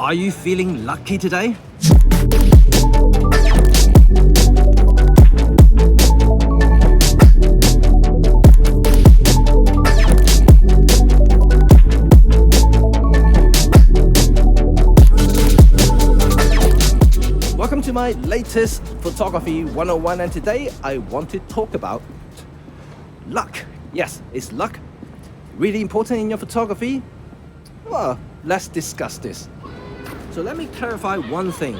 Are you feeling lucky today? Welcome to my latest Photography 101, and today I want to talk about luck. Yes, is luck really important in your photography? Well, let's discuss this. So let me clarify one thing.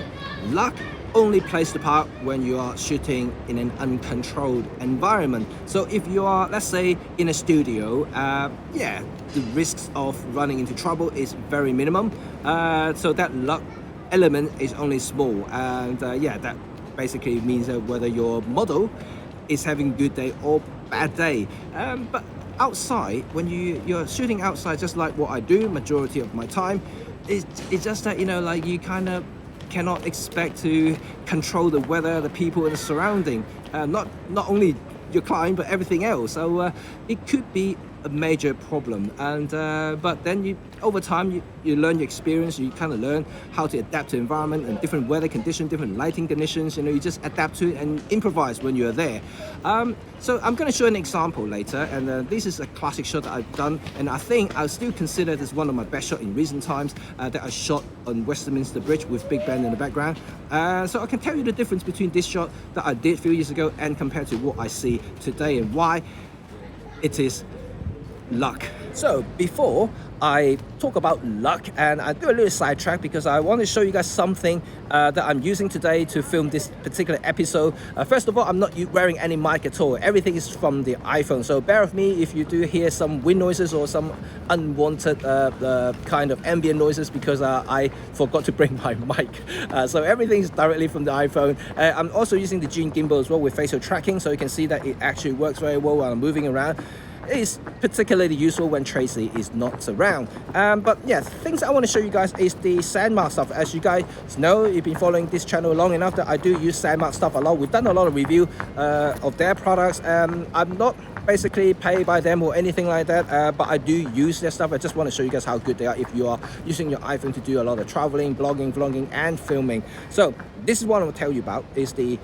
Luck only plays the part when you are shooting in an uncontrolled environment. So if you are, let's say, in a studio, the risks of running into trouble is very minimum. So that luck element is only small, and that basically means that whether your model is having a good day or bad day. But outside, when you're shooting outside, just like what I do majority of my time, it's just that you kind of cannot expect to control the weather, the people, and the surrounding. Not only your client but everything else. So it could be a major problem, and but then over time you learn your experience. You kind of learn how to adapt to environment and different weather conditions, different lighting conditions. You just adapt to it and improvise when you're there. So I'm going to show an example later, and this is a classic shot that I've done, and I think I'll still consider this one of my best shots in recent times that I shot on Westminster Bridge with big band in the background. So I can tell you the difference between this shot that I did a few years ago and compared to what I see today, and why it is luck. So before I talk about luck, and I do a little sidetrack because I want to show you guys something that I'm using today to film this particular episode. First of all, I'm not wearing any mic at all. Everything is from the iPhone, so bear with me if you do hear some wind noises or some unwanted kind of ambient noises, because I forgot to bring my mic. So everything is directly from the iPhone. I'm also using the Cheng gimbal as well with facial tracking, so you can see that it actually works very well while I'm moving around. It is particularly useful when Tracy is not around. But yeah, things I want to show you guys is the sandmark stuff. As you guys know, you've been following this channel long enough that I do use sandmark stuff a lot. We've done a lot of review of their products. I'm not basically paid by them or anything like that, but I do use their stuff. I just want to show you guys how good they are if you are using your iPhone to do a lot of traveling, blogging, vlogging, and filming. So this is what I will tell you about, is the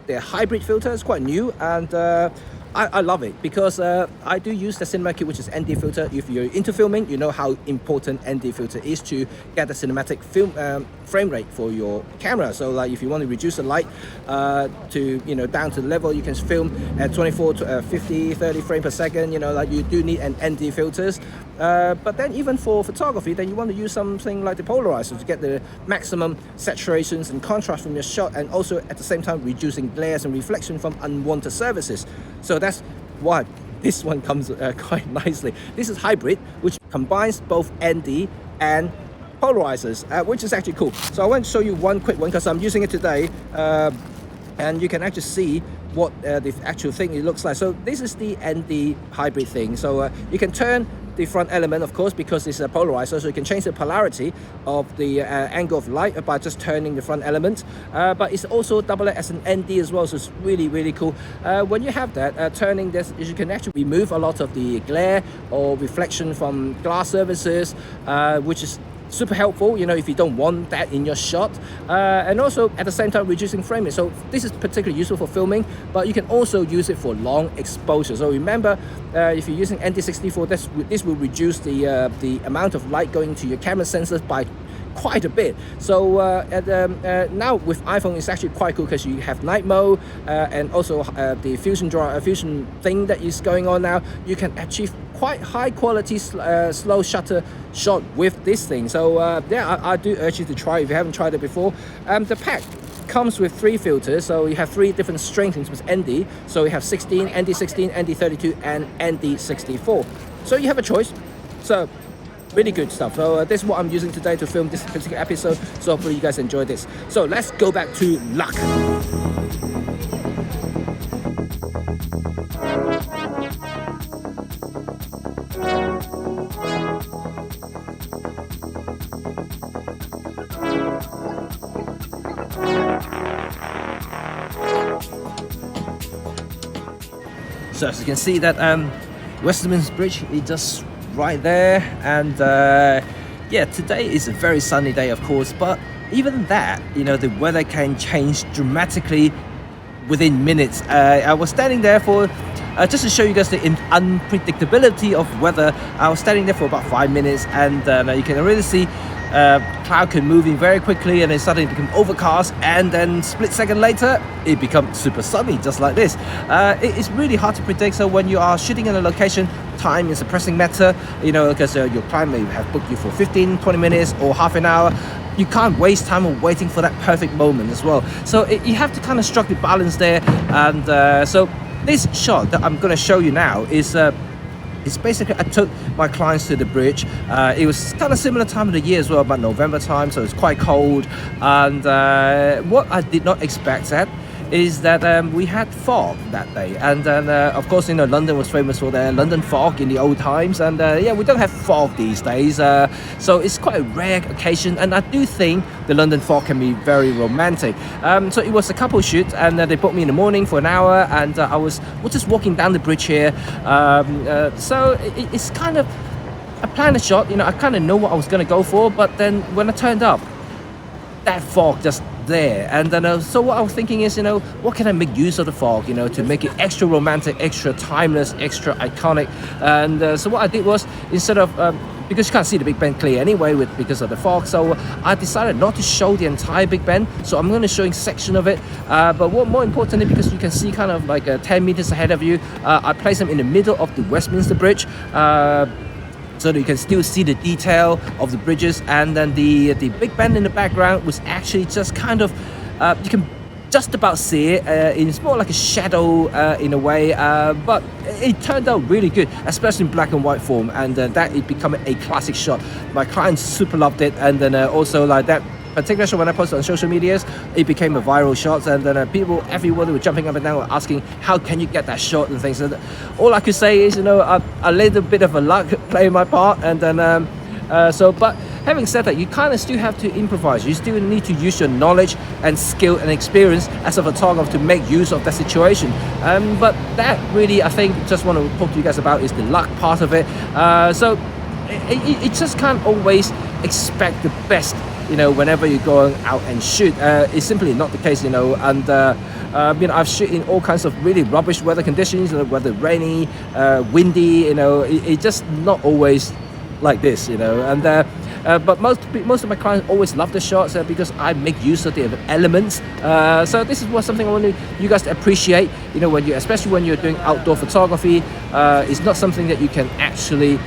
hybrid filter. It's quite new, and I love it because I do use the cinema kit, which is ND filter. If you're into filming, you know how important ND filter is to get the cinematic film frame rate for your camera. So like if you want to reduce the light to down to the level you can film at 24 to 50, 30 frames per second, you do need an ND filters. But then even for photography, then you want to use something like the polarizer to get the maximum saturations and contrast from your shot, and also at the same time reducing glares and reflection from unwanted surfaces. So that's why this one comes quite nicely. This is hybrid, which combines both ND and polarizers, which is actually cool. So I want to show you one quick one because I'm using it today, and you can actually see what the actual thing it looks like. So this is the ND hybrid thing. So you can turn the front element, of course, because it's a polarizer, so you can change the polarity of the angle of light by just turning the front element. But it's also double as an ND as well, so it's really cool. When you have that, turning this, you can actually remove a lot of the glare or reflection from glass surfaces, which is super helpful, if you don't want that in your shot, and also at the same time reducing frame rate. So this is particularly useful for filming, but you can also use it for long exposure. So remember, if you're using ND64, this will reduce the amount of light going to your camera sensors by quite a bit. So now with iPhone, it's actually quite cool because you have night mode, and also the fusion thing that is going on now. You can achieve quite high quality slow shutter shot with this thing. So I do urge you to try if you haven't tried it before. The pack comes with 3 filters, so you have 3 different strengths with ND. So you have 16, ND16, ND32, and ND64. So you have a choice. So really good stuff. So this is what I'm using today to film this particular episode. So hopefully you guys enjoy this. So let's go back to luck. So as you can see that Westminster Bridge is just right there, and Yeah, today is a very sunny day, of course, but even that, the weather can change dramatically within minutes. I was standing there for just to show you guys the unpredictability of weather. I was standing there for about 5 minutes, and you can really see cloud can move in very quickly, and then suddenly become overcast, and then split second later it becomes super sunny, just like this. It's really hard to predict. So when you are shooting in a location, time is a pressing matter, because your client may have booked you for 15-20 minutes or half an hour. You can't waste time on waiting for that perfect moment as well. So you have to kind of strike the balance there. And so this shot that I'm going to show you now is it's basically, I took my clients to the bridge. It was kind of similar time of the year as well, about November time, so it's quite cold. And what I did not expect is that we had fog that day, and then of course London was famous for their London fog in the old times, and yeah, we don't have fog these days, so it's quite a rare occasion, and I do think the London fog can be very romantic. So it was a couple shoot, and they booked me in the morning for an hour, and I was just walking down the bridge here. So it's kind of, I planned a shot, I kind of know what I was going to go for, but then when I turned up, that fog just there, and then so what I was thinking is, what can I make use of the fog, to make it extra romantic, extra timeless, extra iconic. And so what I did was, instead of because you can't see the Big Ben clear anyway because of the fog, so I decided not to show the entire Big Ben. So I'm going to show a section of it, but what more importantly, because you can see kind of like 10 meters ahead of you, I placed them in the middle of the Westminster Bridge, so that you can still see the detail of the bridges. And then the Big Ben in the background was actually just kind of, you can just about see it. It's more like a shadow in a way, but it turned out really good, especially in black and white form, and that it became a classic shot. My clients super loved it, and then also like that particular shot, when I posted on social medias, it became a viral shot, and then people everywhere were jumping up and down, were asking how can you get that shot and things. And all I could say is, a little bit of a luck playing my part, and then but having said that, you kind of still have to improvise. You still need to use your knowledge and skill and experience as a photographer to make use of that situation. But that really, I think, just want to talk to you guys about is the luck part of it. So it just can't always expect the best, whenever you're going out and shoot. It's simply not the case, and I've shot in all kinds of really rubbish weather conditions, whether rainy, windy, it's just not always like this, and but most of my clients always love the shots because I make use of the elements. So this is something I want you guys to appreciate, especially when you're doing outdoor photography. It's not something that you can actually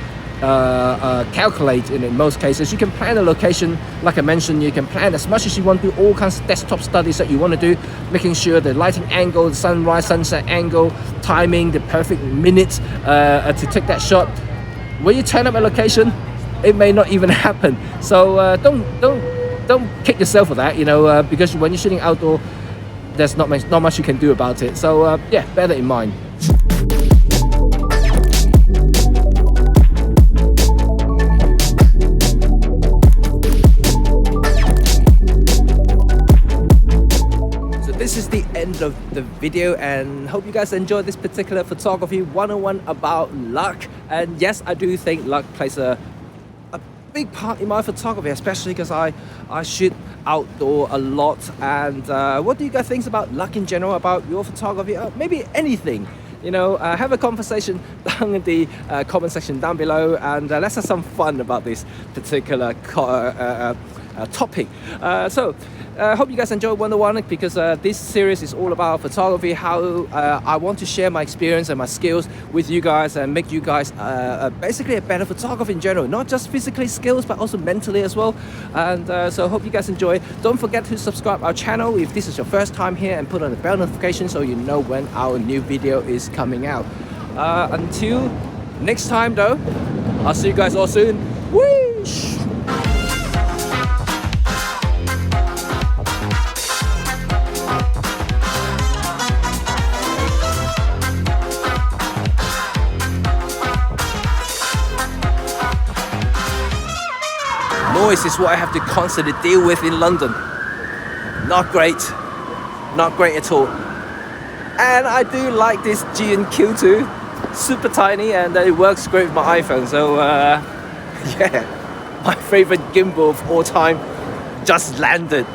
calculate in most cases. You can plan a location, like I mentioned. You can plan as much as you want to, all kinds of desktop studies that you want to do, making sure the lighting angle, the sunrise sunset angle, timing, the perfect minutes to take that shot. When you turn up a location, it may not even happen. So don't kick yourself for that, because when you're shooting outdoor, there's not much you can do about it. So yeah, bear that in mind. This is the end of the video, and hope you guys enjoyed this particular photography 101 about luck. And yes, I do think luck plays a big part in my photography, especially because I shoot outdoor a lot. And what do you guys think about luck in general, about your photography? Maybe anything. Have a conversation down in the comment section down below, and let's have some fun about this particular topic. So hope you guys enjoy 101, because this series is all about photography, how I want to share my experience and my skills with you guys and make you guys basically a better photographer in general, not just physically skills but also mentally as well. And so hope you guys enjoy. Don't forget to subscribe our channel if this is your first time here, and put on the bell notification so you know when our new video is coming out. Until next time though, I'll see you guys all soon. Whoosh! Noise is what I have to constantly deal with in London. Not great at all. And I do like this G&Q2, super tiny, and it works great with my iPhone. So yeah, my favorite gimbal of all time just landed